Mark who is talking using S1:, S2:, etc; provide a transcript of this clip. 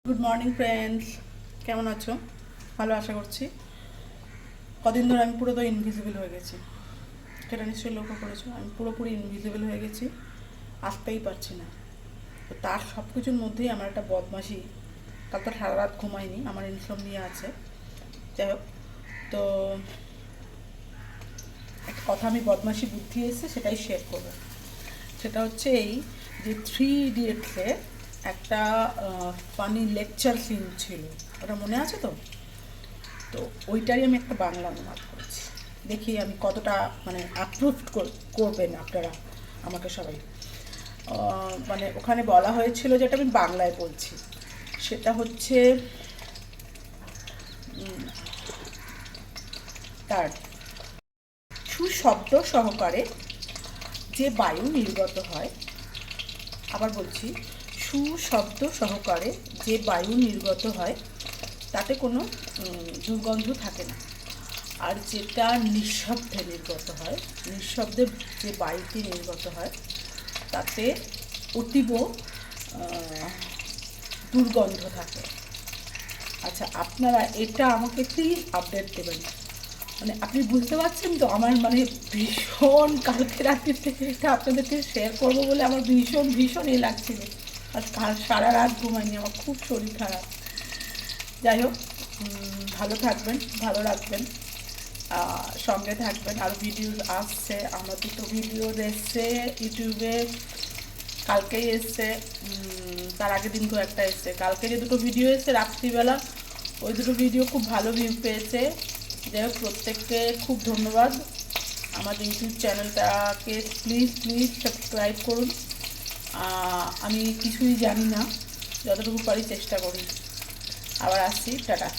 S1: Good morning friends, কেমন আছো? ভালো আশা করছি। কদিন ধরে আমি পুরো তো ইনভিজিবল হয়ে গেছি, সেটা নিশ্চয়ই লক্ষ্য করেছো। আমি পুরোপুরি ইনভিজিবল হয়ে গেছি, আসতেই পারছি না। তো তার সব কিছুর মধ্যেই আমার একটা বদমাশি, কাল তো সারা রাত ঘুমাইনি, আমার ইনসমনিয়া আছে। যাই হোক, তো একটা কথা, আমি বদমাশি বুদ্ধি এসেছে সেটাই শেয়ার করবো। সেটা হচ্ছে এই যে থ্রি ইডিয়েটসে একটা ফানি লেকচার সিন ছিল, ওটা মনে আছে তো? তো ওইটারই আমি একটা বাংলা অনুবাদ করেছি। দেখি আমি কতটা মানে অ্যাপ্রুভ করবেন আপনারা আমাকে সবাই। মানে ওখানে বলা হয়েছিল, যেটা আমি বাংলায় বলছি, সেটা হচ্ছে তার সুশব্দ সহকারে যে বায়ু নির্গত হয়, আবার বলছি, সুশব্দ সহকারে যে বায়ু নির্গত হয় তাতে কোনো দুর্গন্ধ থাকে না। আর যেটা নিঃশব্দে নির্গত হয়, নিঃশব্দে যে বায়ুটি নির্গত হয় তাতে অতীব দুর্গন্ধ থাকে। আচ্ছা, আপনারা এটা আমাকে প্লিজ আপডেট দেবেন। মানে আপনি বুঝতে পারছেন তো, আমার মানে ভীষণ কালকে রাত্রির থেকে এটা আপনাদেরকে শেয়ার করবো বলে আমার ভীষণ ভীষণ লাগছিল। আর কাল সারা রাত ঘুমাইনি, আমার খুব শরীর খারাপ। যাই হোক, ভালো থাকবেন, ভালো রাখবেন, সঙ্গে থাকবেন। আর ভিডিও আসছে, আমার দুটো ভিডিও এসছে ইউটিউবে, কালকেই এসছে, তার আগের দিন তো একটা এসছে। কালকে যে দুটো ভিডিও এসছে রাত্রিবেলা, ওই দুটো ভিডিও খুব ভালো ভিউ পেয়েছে। যাই হোক, প্রত্যেককে খুব ধন্যবাদ। আমার ইউটিউব চ্যানেলটাকে প্লিজ প্লিজ সাবস্ক্রাইব করুন। আমি কিছুই জানি না, যতটুকু পারি চেষ্টা করি। আবার আসছি, টাটা।